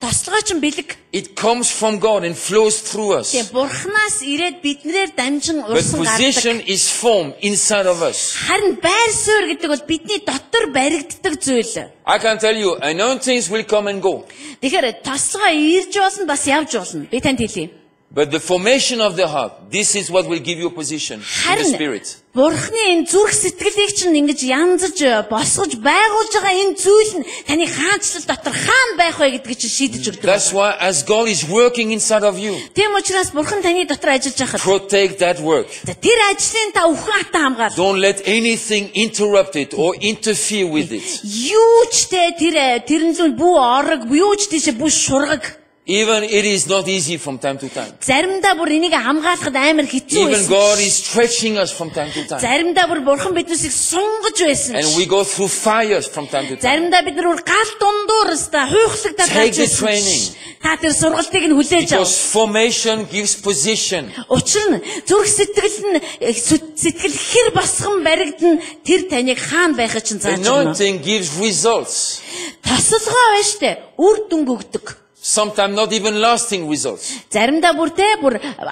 тослогоо чинь бэлэг. It comes from God and flows through us. Тэгээ бурхнаас ирээд биднээр дамжин But урсан position гардаг. is formed inside of us. Харин байр суурь гэдэг бол бидний дотор баригддаг зүйл. I can tell you, anointings will come and go. Тэгэхээр тослогоо ирж болно бас явж болно. Би танд хэлье. But the formation of the heart, this is what will give you a position in the Харин spirit. бурхны энэ зүрх сэтгэлийг чинь ингэж янзаж босгож байгуулж байгаа энэ зүйл нь таны хаанчлал дотор хаан байх вэ гэдгийг чинь шийдэж өгдөг. That's why as God is working inside of you, Тийм учраас бурхан таны дотор ажиллаж байхад protect that work. тэр ажлын та өхөн хатан хамгаал. Don't let anything interrupt it or interfere with it. Юу ч тэрэн зүйл бүү орог, юу ч тийш бүү шургаг. Even it is not easy from time to time. Заримдаа бүр энийг хамгаалахад амар хэцүү Even байсан. God is stretching us from time to time. Заримдаа бүр бурхан биднээс сунгаж байсан. And we go through fires from time to time. Заримдаа бид нар гал дундуур өстө хуйхлагдаад Take the байсан. training. Та тэр сургалтыг нь хүлээж ав. Because formation gives position. Учир нь зүрх сэтгэл нь сэтгэл хэр босгон баригдана тэр таныг хаан байхыг чинь зааж өгнө. Anointing gives results. Тасалгаа байна штэ. Үр дүнг өгдөг. Sometimes not even lasting results. Заримдаа бүр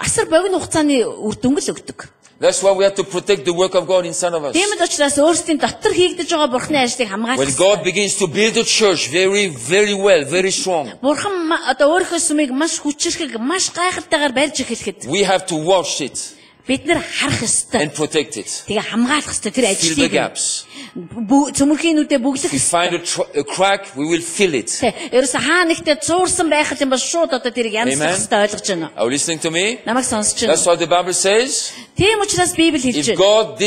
асар богино хугацааны үр дүнг л өгдөг. That's why we have to protect the work of God inside of us. Тийм учраас өөрсдийн дотор хийгдэж байгаа бурхны ажлыг хамгаалах. When God begins to build a church very, very well, very strong, Бурхан одоо өөрийнхөө сүмийг маш хүчрхэг, маш гайхалтайгаар барьж эхлэхэд we have to watch it бид нар харах ёстой. and protect it. Тэгээ хамгаалах ёстой тэр Fill the ажлыг. gaps. Цөмөрхийнүүдэд бүглэх If we find a crack, we will fill it. Ерөөсө хаа нэгтээ зуурсан байх юм бол шууд одоо тэрийг янзлах ёстой ойлгож байна. Are you listening to me? Намайг сонсож байна. That's what the Bible says. Тийм учраас Библи хэлж If байна. God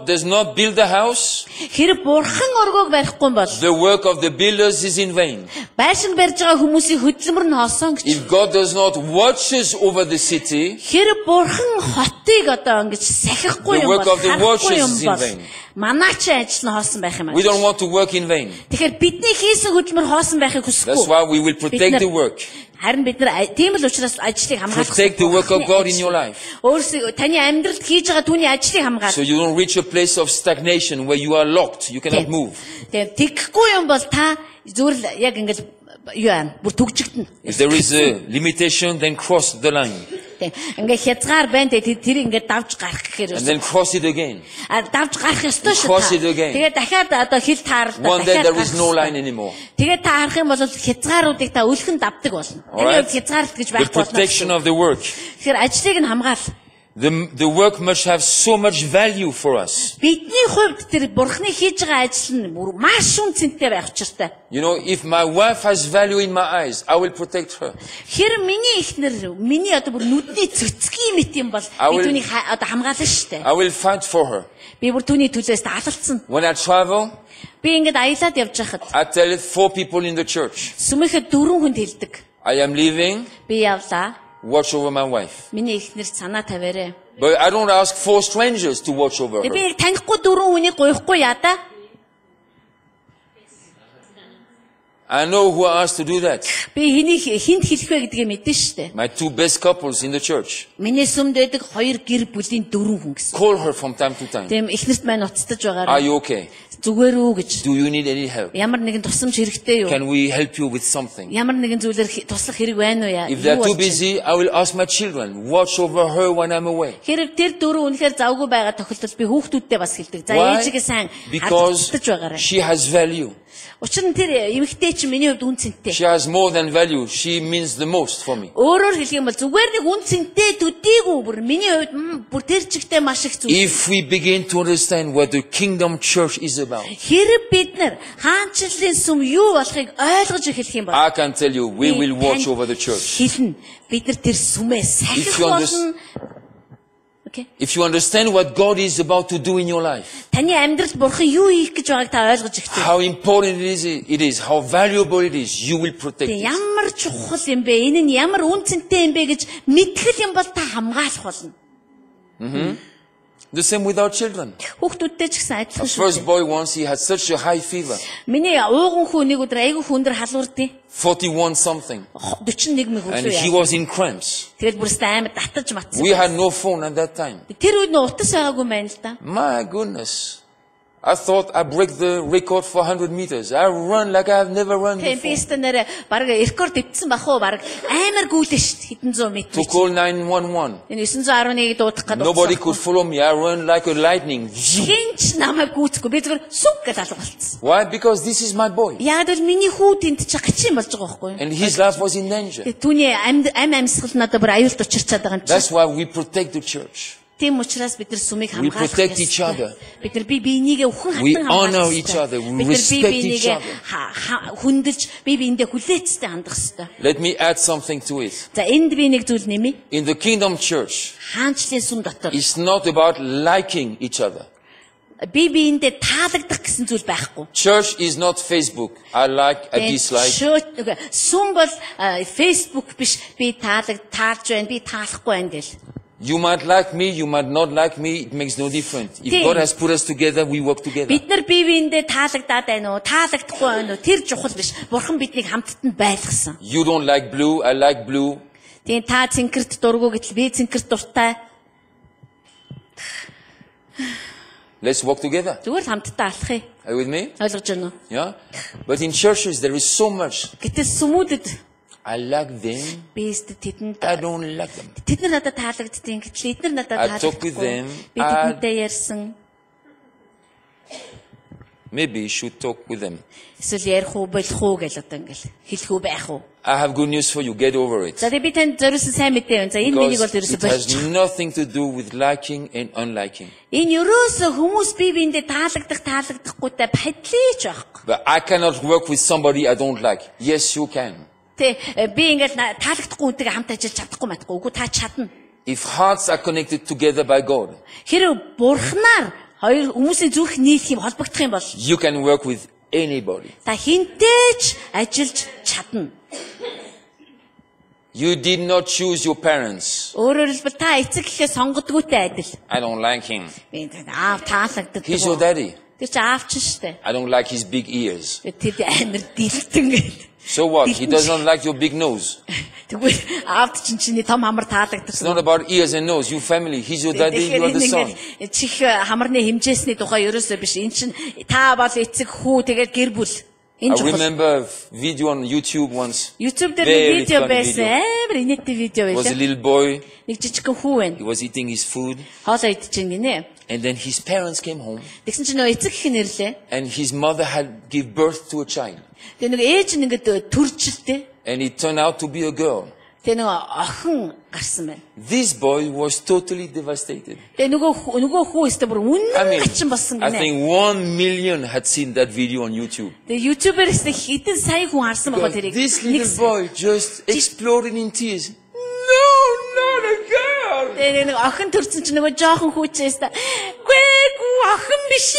does not build a house, Хэрэг бурхан оргоог барихгүй бол the work of the builders is in vain. байшин барьж байгаа хүмүүсийн хөдөлмөр нь хоосон гэж. If God does not watch us over the city, Хэрэг бурхан хотыг одоо ингэж сахихгүй the юм work бол of the харахгүй watchers юм is in бол vain. манаач ажил нь хоосон байх юм аа. We don't want to work in vain. Тэгэхээр бидний хийсэн хөдөлмөр хоосон байхыг That's хүсэхгүй. why we will protect the work. Харин бид нар тийм л учраас ажлыг хамгаалах. Protect the work of God in your life. Өөрсдөө таны амьдралд хийж байгаа түүний ажлыг хамгаалах. So you don't reach a place of stagnation where you are locked. You cannot move. Тэгээ тэгхгүй юм бол та зүгээр л яг ингэж юу аа бүр түгжигдэнэ. If there is a limitation, then cross the line. Ингээ хязгаар байна те тэр ингээ давж гарах гэхээр And then cross it again. давж гарах ёстой шүү. Cross it again. Тэгээ дахиад одоо хил тааралтай One day there is no line anymore. Тэгээ та харах юм бол хязгааруудыг та өлхөн давдаг болно. Alright. Тэгээ хязгаарлалт гэж The байхгүй болно. protection of the work. Тэгэхээр ажлыг нь хамгаал. The work must have so much value for us. Бидний хувьд тэр бурхны хийж байгаа ажил нь бүр маш үнцэнтэй байх учиртай. You know, if my wife has value in my eyes, I will protect her. Хэр миний ихнэр миний одоо бүр нүдний цэцгийн мэт юм бол би түүнийг одоо хамгаална шүү дээ. I will fight for her. Би бүр түүний төлөөс алалцсан. When I travel, Би ингээд аялаад явж байхад I tell it 4 people in the church. сүмэхэд 4 хүнд хэлдэг. I am leaving. Би явлаа. Watch over my wife. Миний ихнэр санаа тавиарэ. But I don't ask 4 strangers to watch over Би her. танихгүй 4 хүнийг гуйхгүй яа да. I know who I asked to do that. Би хинт хэлэх вэ гэдгийг мэдэн штэ. My 2 best couples in the church. Миний сүмд байдаг 2 гэр бүлийн 4 хүн гэсэн. Call her from time to time. Тийм ихнэрт маань уцтаж Are байгаарай. you okay? Зүгээр үү гэж. Do you need any help? Ямар нэгэн тусламж хэрэгтэй юу? Can we help you with something? Ямар нэгэн зүйлээр туслах хэрэг байна уу яа? If they're too busy, I will ask my children, watch over her when I'm away. Хэрэг тэр 4 үнэхээр завгүй байгаа тохиолдолд би хүүхдүүдтэй бас хэлдэг. За Why? ээжигээ сайн Because хадгалж байгаарай. she has value. Учир нь тэр эмэгтэй чинь миний хувьд үнцэнтэй. She has more than value. She means the most for me. Өөрөөр хэлэх юм бол зүгээр нэг үнцэнтэй төдийгүй бүр миний хувьд бүр тэр чигтээ маш их зүйл. If we begin to understand what the kingdom church is about, Хэрэг бид нар хаанчлалын сүм юу болохыг ойлгож эхлэх юм бол I can tell you, we will watch over the church. Хэлнэ. Бид нар тэр сүмээ сахих If you болно. Okay. If you understand what God is about to do in your life, Таны амьдралд бурхан юу хийх гэж байгааг та ойлгож эхлэв. how important it is, how valuable it is, you will protect it. Ямар чухал юм бэ? Энэ нь ямар үнцэнтэй юм бэ гэж мэдгэл юм бол та хамгаалах болно. The same with our children. Хүүхдүүдтэй ч гэсэн Our адилхан first шүү. boy once, he had such a high fever, Миний ууган хүү нэг өдөр айгүй хүндэр халуурдیں۔ 41 something, 41 мэг and өглөө he яа. was in cramps. Тэгээд бүр амар татаж матсан. We had no phone at that time. Тэр үед нь утас байгаагүй юм байна л да. My goodness. I thought I break the record for 100 meters. I run like I have never run Тийм before. бист нэр баг рекорд дэвтсэн бах уу баг амар гүйлэн шүү дээ хэдэн зуун метр. To call 911. Энэ 911-ийг дуудах гэдэг. Nobody could follow me. I run like a lightning. Хинч намайг гүйцэхгүй. Би зүгээр сүг гэж алга болцсон. Why? Because this is my boy. Яг л миний хүү тэнд чи гачин болж байгаа байхгүй юу? And his life was in danger. Түүний амьсгал надад бүр аюулт учирчаад байгаа юм чи. That's why we protect the church. Тийм учраас бид нар сүмийг We хамгаалах protect each other. Бид нар биенийгээ өхөн We хатан honor хамгаалах each other. We Бид нар respect each биенийгээ other. хүндэлж биендээ хүлээцтэй хандах хэрэгтэй. Let me add something to it. За энд би нэг зүйл нэмье. In the kingdom church, Хаанчлын сүм дотор it's not about liking each other. биендээ таалагдах гэсэн зүйл байхгүй. Church is not Facebook. I like, I dislike. Сүм бол Facebook биш. Би таалж байна, би таалахгүй байна гэл. You might like me, you might not like me. It makes no difference. If God has put us together, we work together. Бид нар биендээ таалагдаад байна уу, таалагдахгүй байна уу? Тэр чухал биш. Бурхан биднийг хамтд нь байлгасан. You don't like blue, I like blue. Тийм та цэнкэрт дургу гэтэл би цэнкэрт дуртай. Let's work together. Зүгээр л хамтдаа алхах. Are you with me? Ойлгож байна уу? Yeah. But in churches, there is so much. Гэтэл сүмүүдэд I like them. би тэдэнд I don't like them. тэд нар надад таалагддیں۔ Гэтэл эдгээр надад I talk with таалагдахгүй. them. Би тэдэнтэй ярьсан. Maybe you should talk with them. Эсвэл ярих уу, болох уу гэж одоо ингээл хэлэх үү байх уу. I have good news for you. Get over it. За би танд зориулсан сайн мэдээ байна. За энэ миний бол Because ерөөсө it has болчих. nothing to do with liking and unliking. Энэ ерөөсө хүмүүс биендээ таалагдахгүйтэй падлиж байхгүй. But I cannot work with somebody I don't like. Yes, you can. Тэ би ингээл таалагдахгүй үнтэйгээ хамт ажиллаж чадахгүй матгүй. Үгүй та чадна. If hearts are connected together by God, Хэрэв бурхнаар хоёр хүмүүсийн зүрх нийлэх юм холбогдох юм бол you can work with anybody. та хинтээч ажиллаж чадна. You did not choose your parents. Өөрөөр хэлбэл та эцэг гэхээ сонгодгүйтэй адил. I don't like him. Би аав таалагддаг. He's your daddy. Тэр чи аав чинь штэ. I don't like his big ears. Тэр амар дилтэн гэл. So what? He does not like your big nose. Тэгвэл аавд чинь чиний том хамар таалагддаг. It's not about ears and nose. You family. He's your daddy. You are the son. Чих хамарны хэмжээсний тухай ерөөсөө биш. Энд чинь та бол эцэг хүү тэгээд гэр бүл. I remember a video on YouTube once. YouTube дээр Very видео funny байсан. video. Амар инээдтэй видео It was a байлаа. little boy. Нэг жижигхэн хүү байна. He was eating his food. Хоолоо идэж байна гинэ. And then his parents came home. Тэгсэн чинь нөө эцэг гэх нэрлээ. And his mother had give birth to a child. Тэгээ нэг ээж нь ингээд төржилтэй. And it turned out to be a girl. Тэгээ нэг охин гарсан байна. This boy was totally devastated. Тэгээ нөгөө хүү өстө бүр үнэн гачин болсон I гинэ. think 1 million had seen that video on YouTube. Тэгээ YouTube-ээс хэдэн сая хүн харсан байгаа Because тэрийг. this little boy just exploded in tears. No, not a girl. Тэгээ нэг охин төрсөн чинь нөгөө жоохон хүүчээс та гүү охин биш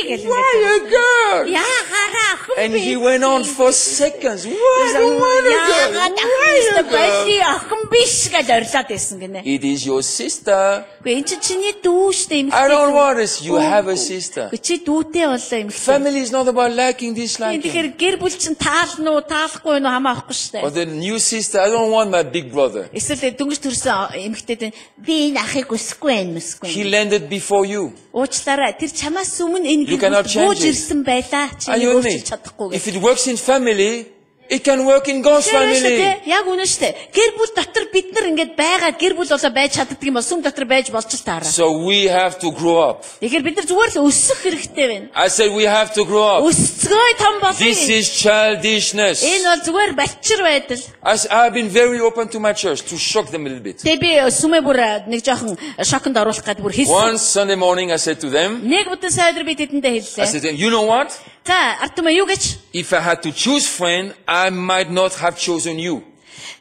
гэл. Why a girl? Яа гараа охин. And he went on for seconds. Why a girl? охин биш гэж орлоод байсан гинэ. It is your sister. Гэхдээ эн чинь чиний дүү штэ эмэгтэй. I don't want this. You have a sister. Чи дүүтэй болоо эмэгтэй. Family is not about liking, disliking. Тэгэхээр гэр бүл чинь таална уу, таалахгүй юу хамаахгүй штэ. Or the new sister, I don't want my big brother. Эсвэл дөнгөж төрсэн эмэгтэйд би энэ ахыг үсэхгүй байна мэсгүй. He landed before you. Уучлаарай. Тэр чамаас өмнө энэ You cannot change гүйж it. ирсэн байлаа. Чи Are you with me? өөрчилж чадахгүй If гэж. it works in family, it can work in God's family. Яг үнэн штэ. Гэр бүл дотор бид нар ингээд байгаад гэр бүл болоо байж чаддаг юм бол сүм дотор байж болж л таараа. So we have to grow up. Тэгэхээр бид нар зүгээр л өсөх хэрэгтэй байна. I said we have to grow up. Өсцгөө том This болно. is childishness. Энэ бол зүгээр балчир байдал. I've been very open to my church to shock them a little bit. Тэгээ би сүмээ бүр нэг жоохон шоконд оруулах гэдэг бүр хийсэн. One Sunday morning I said to them, Нэг удаа сайдэр би тэдэндээ I хэллээ. said to them, you know what? За, ард түмээ юу гэж? If I had to choose friend, I might not have chosen you.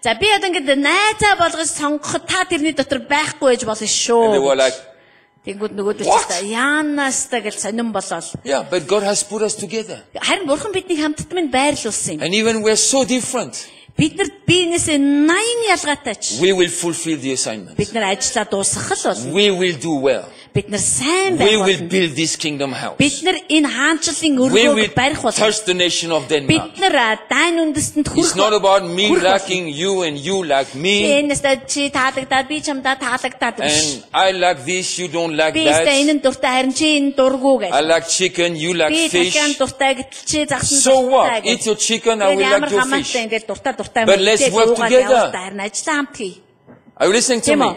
За би одоо ингээд найзаа болгож сонгоход та тэрний дотор байхгүй байж болно And they were шүү. like, Тэнгүүд нөгөөдөө What? ч яанаастай гэж сонирн болол. yeah, but God has put us together. Харин бурхан биднийг хамтд минь байрлуулсан юм. And even we're so different, Бид нар биенээсээ 80 ялгаатай ч we will fulfill the assignment. бид нар ажиллаа дуусгах л бол We will do well. Бид нар сайн We байх will болно. build this kingdom house. Бид нар энэ хаанчлалын We will өргөөг барих болно. touch the nation of Denmark. Бид нар Дайн үндэстэнд It's not about me liking you and you like me. Энэстэ чи таалагдаад би чамдаа таалагдаад биш. And I like this, you don't like Би өөртөө that. энэ дуртай харин чи энэ дурггүй гэж. I like chicken, you like Би fish. дахиад дуртай гэтэл чи загсан So what? дуртай гэж. Eat your chicken, I will like your fish. Ингээд дуртай But let's work together. харин ажиллаа хамт хий. Are you listening to Тийм me? үү?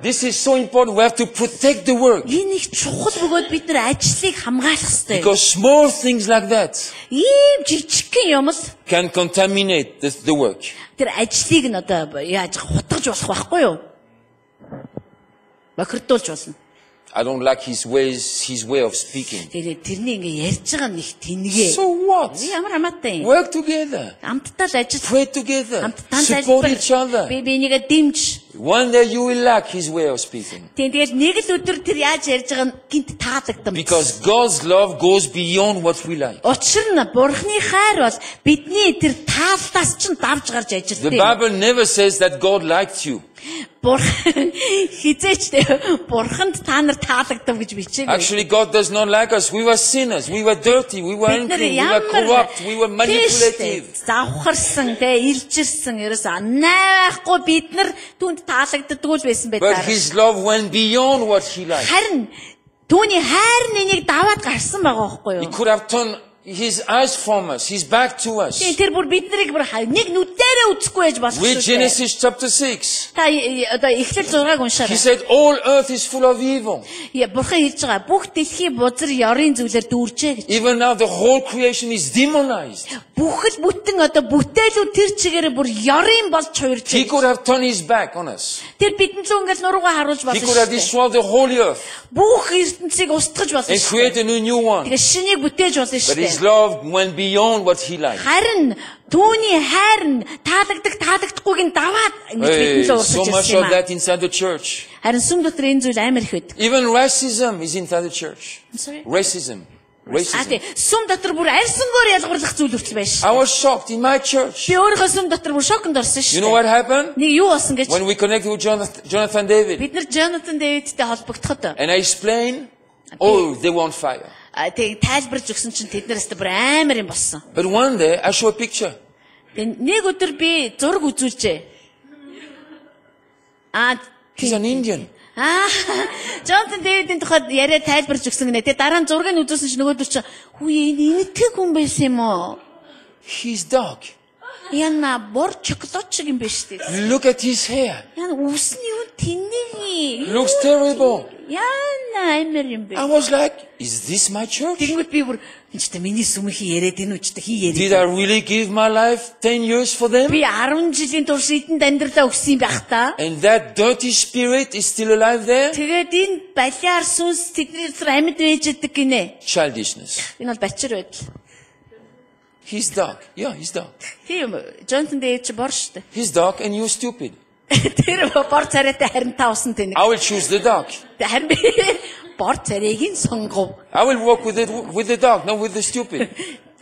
This is so important. We have to protect the work. Энэ их чухал бөгөөд бид нар ажлыг хамгаалах хэрэгтэй. Because small things like that Ийм жижигхэн юм л can contaminate the work. тэр ажлыг нь одоо яаж хутгаж болох байхгүй юу? Бохирдуулж болно. I don't like his way of speaking. Тэгээд тэрний ингээ ярьж байгаа нь их тэнгээ. So what? Ямар хамаатай юм? Work together. Хамтдаа л ажил. Pray together. Хамтдаа Support each other. Би энийгээ дэмж. One day you will like his way of speaking. Тэгээд нэг л өдөр тэр яаж ярьж байгаа нь гинт таалагдсан. Because God's love goes beyond what we like. Учир нь Бурхны хайр бол бидний тэр таалтаас ч давж гарч The ажилтдаг. Bible never says that God liked you. Бурхан хизээч Бурханд та нар таалагдав гэж бичээгүй. Actually, God does not like us. We were sinners. We were dirty. We were unclean. We were corrupt. We were manipulative. Завхарсан, илжирсэн, ерөөсөө найхгүй бид нар түүнд таалагддаггүй л байсан But байдаг. his love went beyond what he liked. Харин түүний хайр нэнийг даваад гарсан байгаа байхгүй He юу? could have turned his eyes from us, his back to us. Тэр бүр биднийг бүр нэг нүдээрээ үзэхгүй байж болох With шүү дээ. Genesis chapter 6, Та одоо Эхлэл 6-г he уншаарай. said, all earth is full of evil. Бурхан хэлж байгаа бүх дэлхий бузар ёрын зүйлээр дүүржээ гэж. Even now the whole creation is demonized. Бүхэл бүтэн одоо бүтээлүүд тэр чигээрээ бүр ёрын болж хуурж He байна. could have turned his back on us. Тэр бидэн зүүн ингээл нуруугаа харуулж He болно could have шүү дээ. destroyed the whole earth Бүх ертөнцийг устгаж болно and шүү create дээ. a new one. Тэгээ шинийг бүтээж болно But шүү his дээ. love went beyond what he liked. Харин түүний хайр нь таалагдахгүйг нь даваад ингэж бидэн So л уурсаж much ирсэн юм of аа. that inside the church. Харин сүм дотор энэ зүйл амар их байдаг. Even racism is inside the church. Sorry? Racism. Racism. Сүм дотор бүр арьсангоор ялгарлах зүйл хүртэл байж. I was shocked in my church. Би өөрийнхөө сүм дотор бүр шоконд орсон You know what шүү дээ. happened? Нэг юу болсон гэж When we connected with Jonathan David бид нар Jonathan David-тэй холбогдоход and I explained, oh, they were on fire. тэг тайлбарж өгсөн чинь тэднээс бүр амар юм болсон. But one day I showed a picture. Тэг нэг өдөр би зураг үзүүлжээ. He's an Indian. Jonathan David-ийн тухайд яриа тайлбарж өгсөн гинэ. Тэг дараа нь зургийг үзүүлсэн чинь нөгөөдөр чинь хүү энэ энэтхэг хүн байсан юм уу? He's dark. Яна бор чоколад шиг юм биш үү? Look at his hair. Яна үсний үн тэнэг. Looks terrible. Яна амар юм бэ. I was like, is this my church? Тэгэнгүүт би бүр энэ ч миний сүмхий яриад энэ үчтэй хий Did яриад. I really give my life 10 years for them? Би 10 жилийн турш эдэнд амьдралаа өгсөн юм байх та. And that dirty spirit is still alive there? Тэгээд энэ балиар сүнс тэдний дотор амьд байж идэг гинэ. Childishness. Энэ бол бачир байдал. He's dark. Yeah, he's dark. Тийм Jonathan David ч бор штэ. He's dark and you're stupid. Тэр бор царайтай харин та усан тэнэг. I will choose the dark. Харин би бор царайг нь сонгов. I will walk with the dark, not with the stupid.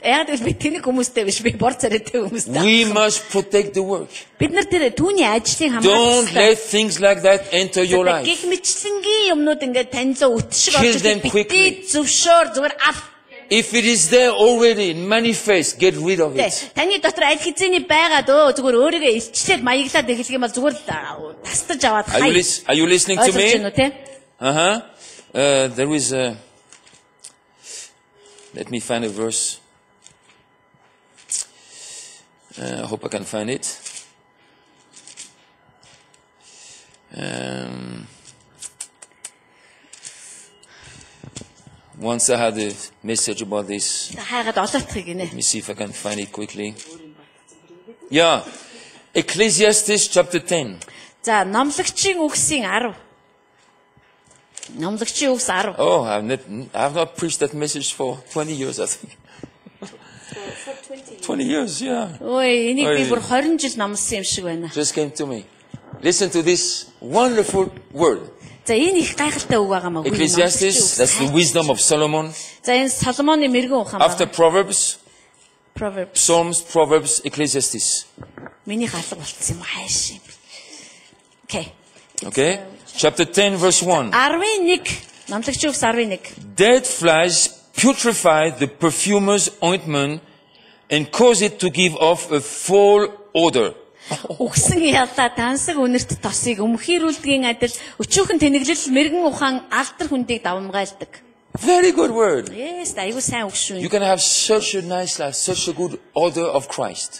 Яг л би тэнэг хүмүүстэй биш би бор царайтай хүмүүстэй. We must protect the work. Бид нар тэр түүний ажлыг Don't хамгаалах. let things like that enter your life. Гэх мэтлэнгийн юмнууд ингээд таньлаа үтшиг Kill орж them ирдэг. quickly. Бити зөвшөөр зүгээр ал. If it is there already, manifest, get rid of it. Таны дотор аль хэзээний байгаад зүгээр өөрийгөө илчлээд маяглаад эхлэх юм бол зүгээр тастаж аваад Are you listening to me? me? There is a... Let me find a verse. I hope I can find it. Once I had a message about this. Хайгаад олоотхыг гинэ. Let me see if I can find it quickly. Yeah. Ecclesiastes chapter 10. За, номлогчийн үгсийн 10. Номлогчийн үгс 10. Oh, I've not preached that message for 20 years, I think. 20 years, yeah. Ой, энийг би Ой. бүр 20 жил номлосон юм шиг байна. Just came to me. Listen to this wonderful word. За, энэ их гайхалтай үг байгаа маа. Ecclesiastes, that's the wisdom of Solomon. За, энэ Соломоны мэрэгэн ухаан After байна. Proverbs, Proverbs. Psalms, Proverbs, Ecclesiastes. Миний хаалга болцсон юм хайш юм. Okay. Okay? Chapter 10, verse 1. 11 Номлогч Үгс 11. Dead flies putrefy the perfumer's ointment and cause it to give off a foul odor. Үгсэн ялла тансаг үнэрт тосыг өмхийрүүлдгийн адил өчүүхэн тэнэглэл мэрэгэн ухаан алдар хүндийг давмгайлдаг. Very good word. Yes, айгуу сайн үг шүү. You can have such a nice life, such a good odor of Christ.